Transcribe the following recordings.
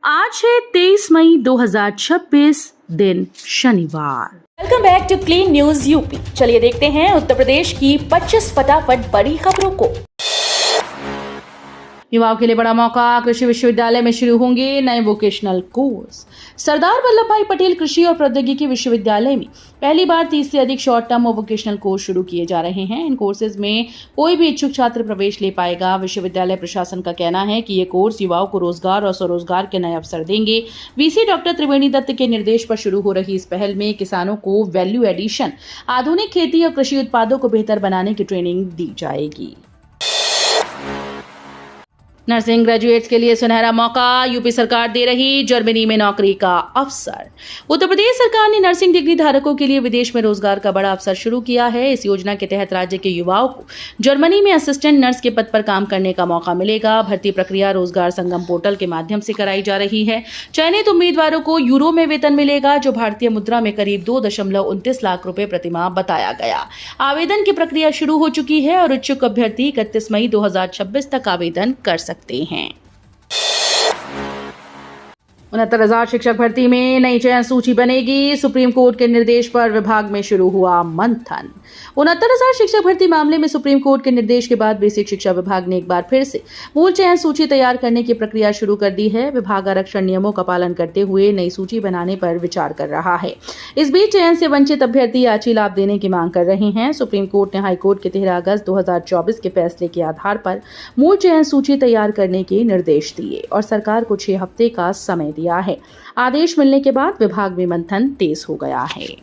आज है 23 मई 2026 दिन शनिवार। Welcome back to clean news UP. चलिए देखते हैं उत्तर प्रदेश की 25 फटाफट बड़ी खबरों को। युवाओं के लिए बड़ा मौका, कृषि विश्वविद्यालय में शुरू होंगे नए वोकेशनल कोर्स। सरदार वल्लभ भाई पटेल कृषि और प्रौद्योगिकी विश्वविद्यालय में पहली बार 30 से अधिक शॉर्ट टर्म और वोकेशनल कोर्स शुरू किए जा रहे हैं। इन कोर्सेज में कोई भी इच्छुक छात्र प्रवेश ले पाएगा। विश्वविद्यालय प्रशासन का कहना है कि ये कोर्स युवाओं को रोजगार और स्वरोजगार के नए अवसर देंगे। वीसी डॉक्टर त्रिवेणी दत्त के निर्देश पर शुरू हो रही इस पहल में किसानों को वैल्यू एडिशन, आधुनिक खेती और कृषि उत्पादों को बेहतर बनाने की ट्रेनिंग दी जाएगी। नर्सिंग ग्रेजुएट्स के लिए सुनहरा मौका, यूपी सरकार दे रही जर्मनी में नौकरी का अवसर। उत्तर प्रदेश सरकार ने नर्सिंग डिग्री धारकों के लिए विदेश में रोजगार का बड़ा अवसर शुरू किया है। इस योजना के तहत राज्य के युवाओं को जर्मनी में असिस्टेंट नर्स के पद पर काम करने का मौका मिलेगा। भर्ती प्रक्रिया रोजगार संगम पोर्टल के माध्यम से कराई जा रही है। चयनित उम्मीदवारों को यूरो में वेतन मिलेगा, जो भारतीय मुद्रा में करीब 2.29 लाख रुपए प्रतिमाह बताया गया। आवेदन की प्रक्रिया शुरू हो चुकी है और इच्छुक अभ्यर्थी 31 मई 2026 तक आवेदन कर सकते हैं। 69,000 शिक्षक भर्ती में नई चयन सूची बनेगी। सुप्रीम कोर्ट के निर्देश पर विभाग में शुरू हुआ मंथन। 69,000 शिक्षक भर्ती मामले में सुप्रीम कोर्ट के निर्देश के बाद बेसिक शिक्षा विभाग ने एक बार फिर से मूल चयन सूची तैयार करने की प्रक्रिया शुरू कर दी है। विभाग आरक्षण नियमों का पालन करते हुए नई सूची बनाने पर विचार कर रहा है। इस बीच चयन से वंचित अभ्यर्थी याची लाभ देने की मांग कर रहे हैं। सुप्रीम कोर्ट ने हाईकोर्ट के 13 अगस्त 2024 के फैसले के आधार पर मूल चयन सूची तैयार करने के निर्देश दिए और सरकार को 6 हफ्ते का समय दिया है। आदेश मिलने के बाद विभाग में मंथन तेज हो गया है।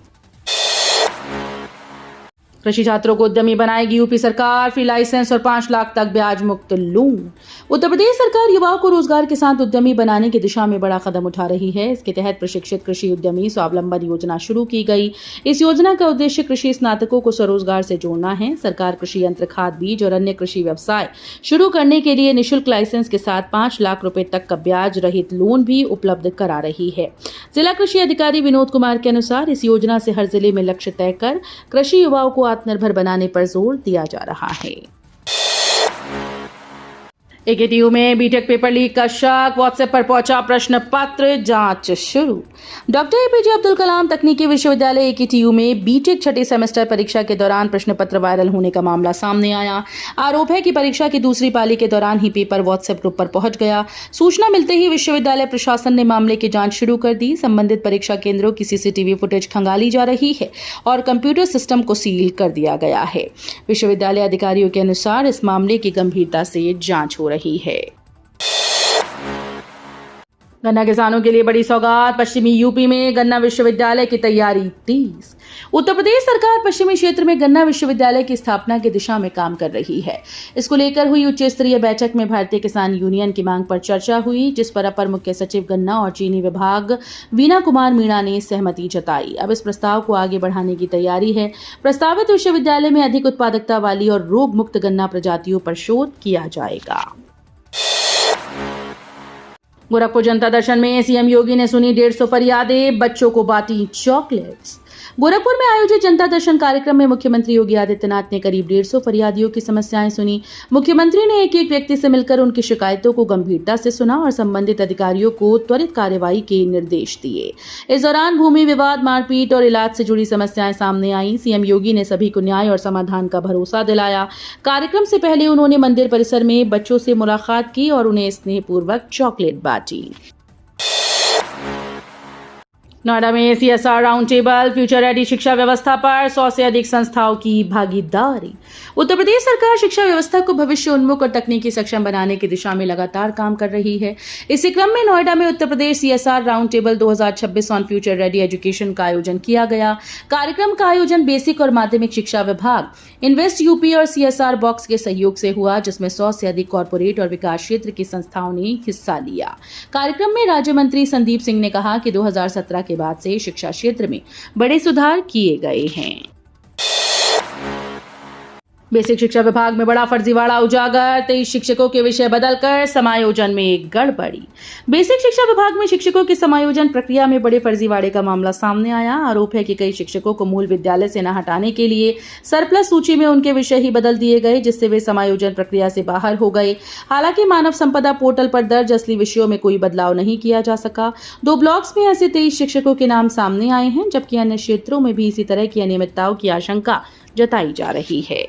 कृषि छात्रों को उद्यमी बनाएगी यूपी सरकार। फ्री लाइसेंस और 5 लाख तक ब्याज मुक्त लोन। उत्तर प्रदेश सरकार युवाओं को रोजगार के साथ उद्यमी बनाने की दिशा में बड़ा कदम उठा रही है। इसके तहत प्रशिक्षित कृषि उद्यमी स्वावलंबन योजना शुरू की गई। इस योजना का उद्देश्य कृषि स्नातकों को स्वरोजगार से जोड़ना है। सरकार कृषि यंत्र, खाद, बीज और अन्य कृषि व्यवसाय शुरू करने के लिए निःशुल्क लाइसेंस के साथ 5 लाख रुपए तक का ब्याज रहित लोन भी उपलब्ध करा रही है। जिला कृषि अधिकारी विनोद कुमार के अनुसार इस योजना से हर जिले में लक्ष्य तय कर कृषि युवाओं को आत्मनिर्भर बनाने पर जोर दिया जा रहा है। एकेटीयू में बीटेक पेपर लीक का शक, व्हाट्सएप पर पहुंचा प्रश्न पत्र, जांच शुरू। डॉक्टर एपीजे अब्दुल कलाम तकनीकी विश्वविद्यालय एकेटीयू में बीटेक छठे सेमेस्टर परीक्षा के दौरान प्रश्न पत्र वायरल होने का मामला सामने आया। आरोप है कि परीक्षा की दूसरी पाली के दौरान ही पेपर व्हाट्सएप ग्रुप पर पहुंच गया। सूचना मिलते ही विश्वविद्यालय प्रशासन ने मामले की जांच शुरू कर दी। संबंधित परीक्षा केंद्रों की सीसीटीवी फुटेज खंगाली जा रही है और कंप्यूटर सिस्टम को सील कर दिया गया है। विश्वविद्यालय अधिकारियों के अनुसार इस मामले की गंभीरता से जांच हो रही है। गन्ना किसानों के लिए बड़ी सौगात। पश्चिमी यूपी में गन्ना विश्वविद्यालय की तैयारी तेज। उत्तर प्रदेश सरकार पश्चिमी क्षेत्र में गन्ना विश्वविद्यालय की स्थापना की दिशा में काम कर रही है। इसको लेकर हुई उच्च स्तरीय बैठक में भारतीय किसान यूनियन की मांग पर चर्चा हुई, जिस पर अपर मुख्य सचिव गन्ना और चीनी विभाग वीना कुमार मीणा ने सहमति जताई। अब इस प्रस्ताव को आगे बढ़ाने की तैयारी है। प्रस्तावित विश्वविद्यालय में अधिक उत्पादकता वाली और रोग मुक्त गन्ना प्रजातियों पर शोध किया जाएगा। गोरखपुर जनता दर्शन में सीएम योगी ने सुनी 150 फरियादें, बच्चों को बांटी चॉकलेट्स। गोरखपुर में आयोजित जनता दर्शन कार्यक्रम में मुख्यमंत्री योगी आदित्यनाथ ने करीब 150 फरियादियों की समस्याएं सुनी। मुख्यमंत्री ने एक एक व्यक्ति से मिलकर उनकी शिकायतों को गंभीरता से सुना और संबंधित अधिकारियों को त्वरित कार्यवाही के निर्देश दिए। इस दौरान भूमि विवाद, मारपीट और इलाज से जुड़ी समस्याएं सामने आई। सीएम योगी ने सभी को न्याय और समाधान का भरोसा दिलाया। कार्यक्रम से पहले उन्होंने मंदिर परिसर में बच्चों से मुलाकात की और उन्हें स्नेहपूर्वक चॉकलेट बांटी। नोएडा में CSR round table, future ready शिक्षा व्यवस्था पर 100 से अधिक संस्थाओं की भागीदारी। उत्तर प्रदेश सरकार शिक्षा व्यवस्था को भविष्य उन्मुख और तकनीकी सक्षम बनाने की दिशा में लगातार काम कर रही है। इसी क्रम में नोएडा में Uttar Pradesh CSR round table 2026 on future ready education का आयोजन किया गया। कार्यक्रम का आयोजन बेसिक और माध्यमिक शिक्षा विभाग, इन्वेस्ट यूपी और सीएसआर बॉक्स के सहयोग से हुआ, जिसमें 100 से अधिक कॉर्पोरेट और विकास क्षेत्र की संस्थाओं ने हिस्सा लिया। कार्यक्रम में राज्य मंत्री संदीप सिंह ने कहा कि 2017 के बाद से शिक्षा क्षेत्र में बड़े सुधार किए गए हैं। बेसिक शिक्षा विभाग में बड़ा फर्जीवाड़ा उजागर, 23 शिक्षकों के विषय बदलकर समायोजन में गड़बड़ी। बेसिक शिक्षा विभाग में शिक्षकों के समायोजन प्रक्रिया में बड़े फर्जीवाड़े का मामला सामने आया। आरोप है कि कई शिक्षकों को मूल विद्यालय से न हटाने के लिए सरप्लस सूची में उनके विषय ही बदल दिए गए, जिससे वे समायोजन प्रक्रिया से बाहर हो गए। हालांकि मानव संपदा पोर्टल पर दर्ज असली विषयों में कोई बदलाव नहीं किया जा सका। 2 ब्लॉक्स में ऐसे 23 शिक्षकों के नाम सामने आए हैं, जबकि अन्य क्षेत्रों में भी इसी तरह की अनियमितताओं की आशंका जताई जा रही है।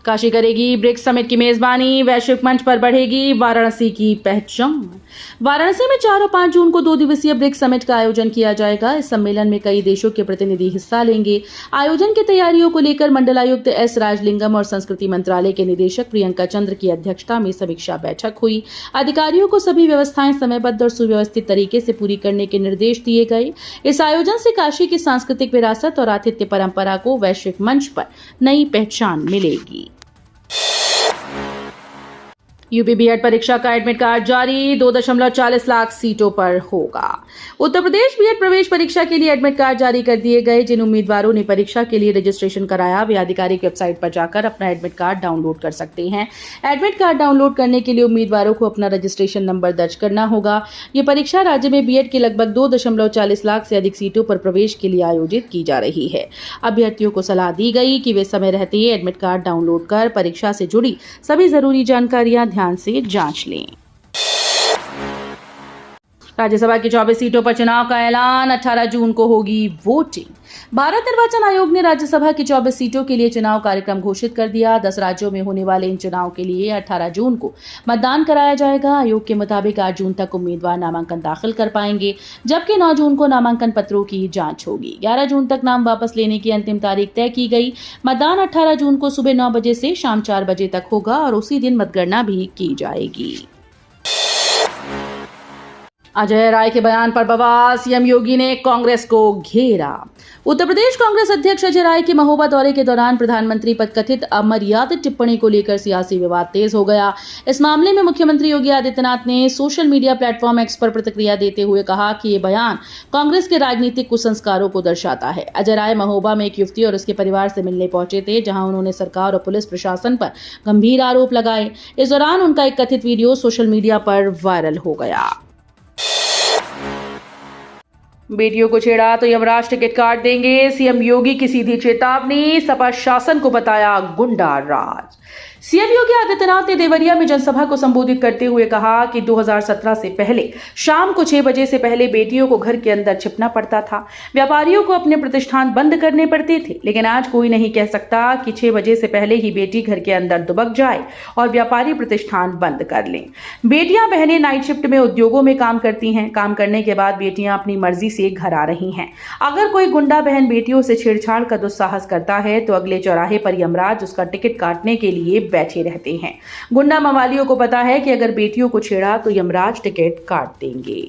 काशी करेगी ब्रिक्स समिट की मेजबानी, वैश्विक मंच पर बढ़ेगी वाराणसी की पहचान। वाराणसी में 4 और 5 जून को 2 दिवसीय ब्रिक्स समिट का आयोजन किया जाएगा। इस सम्मेलन में कई देशों के प्रतिनिधि हिस्सा लेंगे। आयोजन की तैयारियों को लेकर मंडलायुक्त एस राजलिंगम और संस्कृति मंत्रालय के निदेशक प्रियंका चंद्र की अध्यक्षता में समीक्षा बैठक हुई। अधिकारियों को सभी व्यवस्थाएं समयबद्ध और सुव्यवस्थित तरीके से पूरी करने के निर्देश दिए गए। इस आयोजन से काशी की सांस्कृतिक विरासत और आतिथ्य परंपरा को वैश्विक मंच पर नई पहचान मिलेगी। यूपी बीएड परीक्षा का एडमिट कार्ड जारी, 2.40 लाख सीटों पर होगा। उत्तर प्रदेश बीएड प्रवेश परीक्षा के लिए एडमिट कार्ड जारी कर दिए गए। जिन उम्मीदवारों ने परीक्षा के लिए रजिस्ट्रेशन कराया वे आधिकारिक वेबसाइट पर जाकर अपना एडमिट कार्ड डाउनलोड कर सकते हैं। एडमिट कार्ड डाउनलोड करने के लिए उम्मीदवारों को अपना रजिस्ट्रेशन नंबर दर्ज करना होगा। ये परीक्षा राज्य में बीएड की लगभग 2.40 लाख से अधिक सीटों पर प्रवेश के लिए आयोजित की जा रही है। अभ्यर्थियों को सलाह दी गई कि वे समय रहते ही एडमिट कार्ड डाउनलोड कर परीक्षा से जुड़ी सभी जरूरी जानकारियां ध्यान से जांच लें। राज्यसभा की 24 सीटों पर चुनाव का ऐलान, 18 जून को होगी वोटिंग। भारत निर्वाचन आयोग ने राज्यसभा की 24 सीटों के लिए चुनाव कार्यक्रम घोषित कर दिया। 10 राज्यों में होने वाले इन चुनाव के लिए 18 जून को मतदान कराया जाएगा। आयोग के मुताबिक 8 जून तक उम्मीदवार नामांकन दाखिल कर पाएंगे, जबकि 9 जून को नामांकन पत्रों की जांच होगी। 11 जून तक नाम वापस लेने की अंतिम तारीख तय की गई। मतदान 18 जून को सुबह 9 बजे से शाम 4 बजे तक होगा और उसी दिन मतगणना भी की जाएगी। अजय राय के बयान पर बवाल, सीएम योगी ने कांग्रेस को घेरा। उत्तर प्रदेश कांग्रेस अध्यक्ष अजय राय के महोबा दौरे के दौरान प्रधानमंत्री पर कथित अमर्यादित टिप्पणी को लेकर सियासी विवाद तेज हो गया। इस मामले में मुख्यमंत्री योगी आदित्यनाथ ने सोशल मीडिया प्लेटफॉर्म एक्स पर प्रतिक्रिया देते हुए कहा कि ये बयान कांग्रेस के राजनीतिक कुसंस्कारों को दर्शाता है। अजय राय महोबा में एक युवती और उसके परिवार से मिलने पहुंचे थे, जहां उन्होंने सरकार और पुलिस प्रशासन पर गंभीर आरोप लगाए। इस दौरान उनका एक कथित वीडियो सोशल मीडिया पर वायरल हो गया। बेटियों को छेड़ा तो यमराज टिकट काट देंगे, सीएम योगी की सीधी चेतावनी, सपा शासन को बताया गुंडा राज। सीएम योगी आदित्यनाथ ने देवरिया में जनसभा को संबोधित करते हुए कहा कि 2017 से पहले शाम को 6 बजे से पहले बेटियों को घर के अंदर छिपना पड़ता था। व्यापारियों को अपने प्रतिष्ठान बंद करने पड़ते थे, लेकिन आज कोई नहीं कह सकता कि 6 बजे से पहले ही बेटी घर के अंदर दुबक जाए और व्यापारी प्रतिष्ठान बंद कर लें। बेटियां बहनें नाइट शिफ्ट में उद्योगों में काम करती हैं। काम करने के बाद बेटियां अपनी मर्जी से घर आ रही हैं। अगर कोई गुंडा बहन बेटियों से छेड़छाड़ का दुस्साहस करता है तो अगले चौराहे पर यमराज उसका टिकट काटने के लिए बैठे रहते हैं। गुंडा मवालियों को पता है कि अगर बेटियों को छेड़ा तो यमराज टिकट काट देंगे।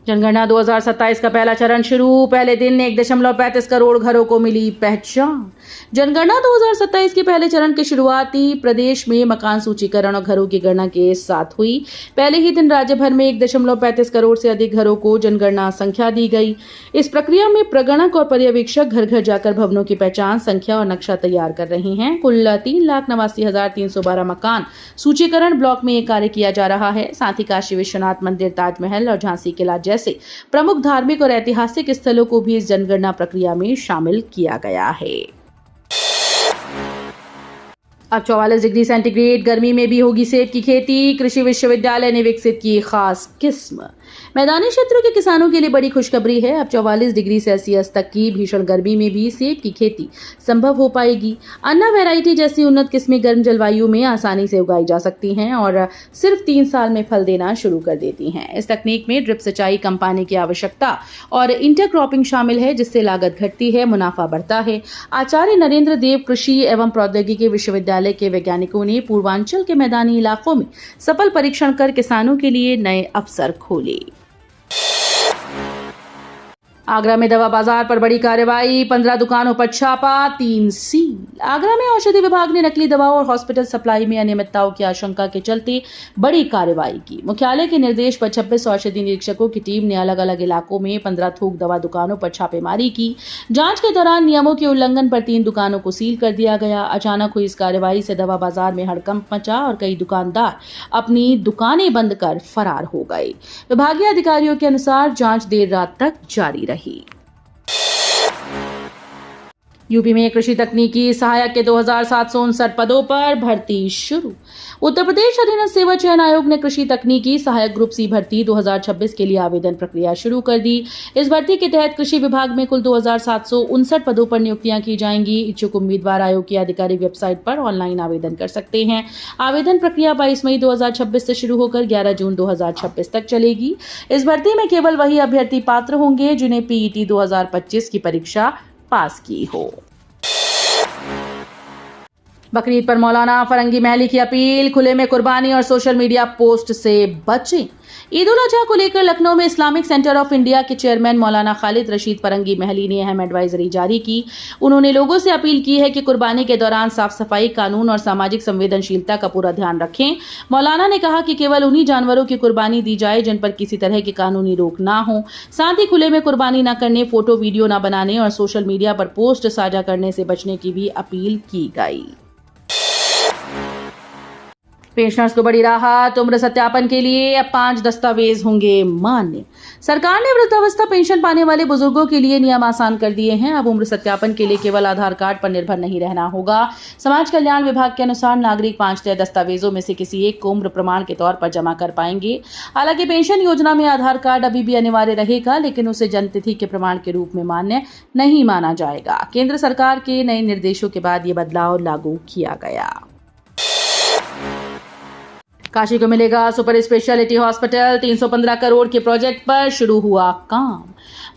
जनगणना 2027 का पहला चरण शुरू, पहले दिन 1.35 करोड़ घरों को मिली पहचान। जनगणना 2027 के पहले चरण की शुरुआती प्रदेश में मकान सूचीकरण और घरों की गणना के साथ हुई। पहले ही दिन राज्य भर में 1.35 करोड़ से अधिक घरों को जनगणना संख्या दी गई। इस प्रक्रिया में प्रगणक और पर्यवेक्षक घर घर जाकर भवनों की पहचान, संख्या और नक्शा तैयार कर रहे हैं। कुल 3,89,312 मकान सूचीकरण ब्लॉक में ये कार्य किया जा रहा है। साथ ही काशी विश्वनाथ मंदिर, ताजमहल और झांसी किला जैसे प्रमुख धार्मिक और ऐतिहासिक स्थलों को भी इस जनगणना प्रक्रिया में शामिल किया गया है। अब 44 डिग्री सेंटीग्रेड गर्मी में भी होगी सेब की खेती, कृषि विश्वविद्यालय ने विकसित की खास किस्म। मैदानी क्षेत्रों के किसानों के लिए बड़ी खुशखबरी है। अब 44 डिग्री सेल्सियस तक की भीषण गर्मी में भी सेब की खेती संभव हो पाएगी। अन्ना वैरायटी जैसी उन्नत किस्में गर्म जलवायु में आसानी से उगाई जा सकती हैं और सिर्फ 3 साल में फल देना शुरू कर देती हैं। इस तकनीक में ड्रिप सिंचाई कम पानी की आवश्यकता और इंटरक्रॉपिंग शामिल है, जिससे लागत घटती है, मुनाफा बढ़ता है। आचार्य नरेंद्र देव कृषि एवं प्रौद्योगिकी विश्वविद्यालय के वैज्ञानिकों ने पूर्वांचल के मैदानी इलाकों में सफल परीक्षण कर किसानों के लिए नए अवसर खोले। आगरा में दवा बाजार पर बड़ी कार्रवाई, 15 दुकानों पर छापा, 3 सील। आगरा में औषधि विभाग ने नकली दवाओं और हॉस्पिटल सप्लाई में अनियमितताओं की आशंका के चलते बड़ी कार्रवाई की। मुख्यालय के निर्देश पर 26 औषधि निरीक्षकों की टीम ने अलग अलग इलाकों में 15 थोक दवा दुकानों पर छापेमारी की। जांच के दौरान नियमों के उल्लंघन पर 3 दुकानों को सील कर दिया गया। अचानक हुई इस कार्रवाई से दवा बाजार में हड़कंप मचा और कई दुकानदार अपनी दुकानें बंद कर फरार हो गए। विभागीय अधिकारियों के अनुसार जांच देर रात तक जारी रही। यूपी में कृषि तकनीकी सहायक के 2759 पदों पर भर्ती शुरू। उत्तर प्रदेश अधीनस्थ सेवा चयन आयोग ने कृषि तकनीकी सहायक ग्रुप सी भर्ती 2026 के लिए आवेदन प्रक्रिया शुरू कर दी। इस भर्ती के तहत कृषि विभाग में कुल 2759 पदों पर नियुक्तियां की जाएंगी। इच्छुक उम्मीदवार आयोग की आधिकारिक वेबसाइट पर ऑनलाइन आवेदन कर सकते हैं। आवेदन प्रक्रिया 22 मई 2026 से शुरू होकर 11 जून 2026 तक चलेगी। इस भर्ती में केवल वही अभ्यर्थी पात्र होंगे जिन्हें पीईटी 2025 की परीक्षा पास की हो। बकरीद पर मौलाना फरंगी महली की अपील, खुले में कुर्बानी और सोशल मीडिया पोस्ट से बचें। ईद उल अजहा को लेकर लखनऊ में इस्लामिक सेंटर ऑफ इंडिया के चेयरमैन मौलाना खालिद रशीद फरंगी महली ने अहम एडवाइजरी जारी की। उन्होंने लोगों से अपील की है कि कुर्बानी के दौरान साफ सफाई, कानून और सामाजिक संवेदनशीलता का पूरा ध्यान रखें। मौलाना ने कहा कि केवल उन्हीं जानवरों की कुर्बानी दी जाए जिन पर किसी तरह की कानूनी रोक ना हो। साथ ही खुले में कुर्बानी न करने, फोटो वीडियो न बनाने और सोशल मीडिया पर पोस्ट साझा करने से बचने की भी अपील की गई। पेंशनर्स को बड़ी राहत, उम्र सत्यापन के लिए अब 5 दस्तावेज होंगे मान्य। सरकार ने वृद्धावस्था पेंशन पाने वाले बुजुर्गों के लिए नियम आसान कर दिए हैं। अब उम्र सत्यापन के लिए केवल आधार कार्ड पर निर्भर नहीं रहना होगा। समाज कल्याण विभाग के अनुसार नागरिक 5 तय दस्तावेजों में से किसी एक को उम्र प्रमाण के तौर पर जमा कर पाएंगे। हालांकि पेंशन योजना में आधार कार्ड अभी भी अनिवार्य रहेगा, लेकिन उसे जन्मतिथि के प्रमाण के रूप में मान्य नहीं माना जाएगा। केंद्र सरकार के नए निर्देशों के बाद ये बदलाव लागू किया गया। काशी को मिलेगा सुपर स्पेशलिटी हॉस्पिटल, 315 करोड़ के प्रोजेक्ट पर शुरू हुआ काम।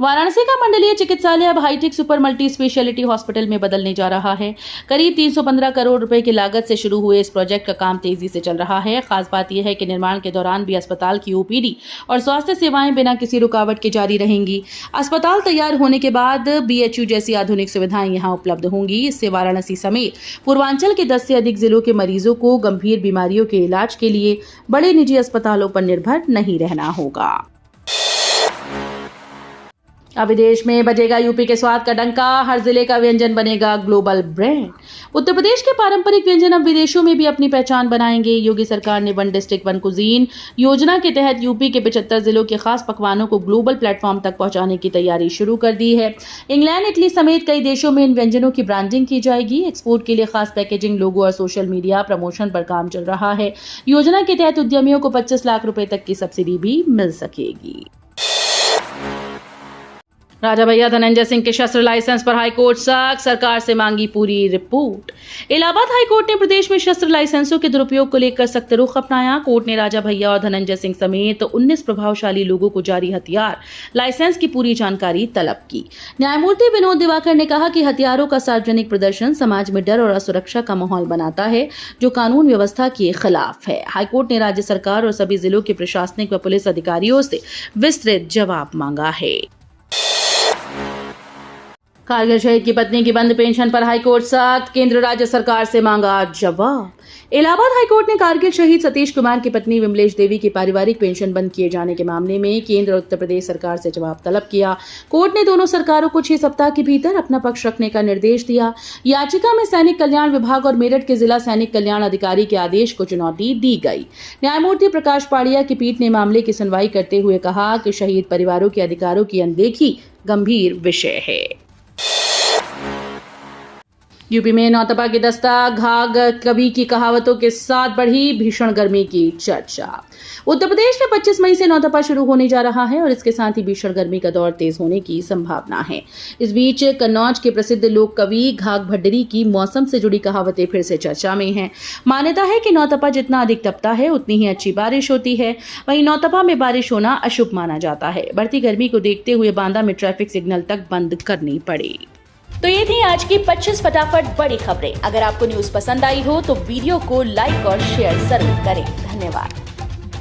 वाराणसी का मंडलीय चिकित्सालय अब hi tech super multi speciality hospital में बदलने जा रहा है। करीब 315 करोड़ रुपए की लागत से शुरू हुए इस प्रोजेक्ट का काम तेजी से चल रहा है। खास बात यह है कि निर्माण के दौरान भी अस्पताल की ओपीडी और स्वास्थ्य सेवाएं बिना किसी रुकावट के जारी रहेंगी। अस्पताल तैयार होने के बाद बीएचयू जैसी आधुनिक सुविधाएं यहां उपलब्ध होंगी। इससे वाराणसी समेत पूर्वांचल के 10 से अधिक जिलों के मरीजों को गंभीर बीमारियों के इलाज के लिए बड़े निजी अस्पतालों पर निर्भर नहीं रहना होगा। अब विदेश में बजेगा यूपी के स्वाद का डंका, हर जिले का व्यंजन बनेगा ग्लोबल ब्रांड। उत्तर प्रदेश के पारंपरिक व्यंजन अब विदेशों में भी अपनी पहचान बनाएंगे। योगी सरकार ने वन डिस्ट्रिक्ट वन कुजीन योजना के तहत यूपी के 75 जिलों के खास पकवानों को ग्लोबल प्लेटफॉर्म तक पहुंचाने की तैयारी शुरू कर दी है। इंग्लैंड, इटली समेत कई देशों में इन व्यंजनों की ब्रांडिंग की जाएगी। एक्सपोर्ट के लिए खास पैकेजिंग, लोगो और सोशल मीडिया प्रमोशन पर काम चल रहा है। योजना के तहत उद्यमियों को 25 लाख रुपए तक की सब्सिडी भी मिल सकेगी। राजा भैया धनंजय सिंह के शस्त्र लाइसेंस पर हाईकोर्ट सख्त, सरकार से मांगी पूरी रिपोर्ट। इलाहाबाद हाईकोर्ट ने प्रदेश में शस्त्र लाइसेंसों के दुरुपयोग को लेकर सख्त रुख अपनाया। कोर्ट ने राजा भैया और धनंजय सिंह समेत 19 प्रभावशाली लोगों को जारी हथियार लाइसेंस की पूरी जानकारी तलब की। न्यायमूर्ति विनोद दिवाकर ने कहा कि हथियारों का सार्वजनिक प्रदर्शन समाज में डर और असुरक्षा का माहौल बनाता है, जो कानून व्यवस्था के खिलाफ है। हाईकोर्ट ने राज्य सरकार और सभी जिलों के प्रशासनिक व पुलिस अधिकारियों से विस्तृत जवाब मांगा है। कारगिल शहीद की पत्नी की बंद पेंशन पर हाईकोर्ट सख्त, केंद्र राज्य सरकार से मांगा जवाब। इलाहाबाद हाईकोर्ट ने कारगिल शहीद सतीश कुमार की पत्नी विमलेश देवी की पारिवारिक पेंशन बंद किए जाने के मामले में केंद्र और उत्तर प्रदेश सरकार से जवाब तलब किया। कोर्ट ने दोनों सरकारों को 6 सप्ताह के भीतर अपना पक्ष रखने का निर्देश दिया। याचिका में सैनिक कल्याण विभाग और मेरठ के जिला सैनिक कल्याण अधिकारी के आदेश को चुनौती दी गई। न्यायमूर्ति प्रकाश पाड़िया की पीठ ने मामले की सुनवाई करते हुए कहा कि शहीद परिवारों के अधिकारों की अनदेखी गंभीर विषय है। यूपी में नौतपा की दस्तक, घाघ कवि की कहावतों के साथ बढ़ी भीषण गर्मी की चर्चा। उत्तर प्रदेश में 25 मई से नौतपा शुरू होने जा रहा है और इसके साथ ही भीषण गर्मी का दौर तेज होने की संभावना है। इस बीच कन्नौज के प्रसिद्ध लोक कवि घाघ भड्डरी की मौसम से जुड़ी कहावतें फिर से चर्चा में हैं। मान्यता है कि नौतपा जितना अधिक तपता है उतनी ही अच्छी बारिश होती है। वहीं नौतपा में बारिश होना अशुभ माना जाता है। बढ़ती गर्मी को देखते हुए बांदा में ट्रैफिक सिग्नल तक बंद करनी पड़ी। तो ये थी आज की 25 फटाफट बड़ी खबरें। अगर आपको न्यूज पसंद आई हो तो वीडियो को लाइक और शेयर जरूर करें। धन्यवाद।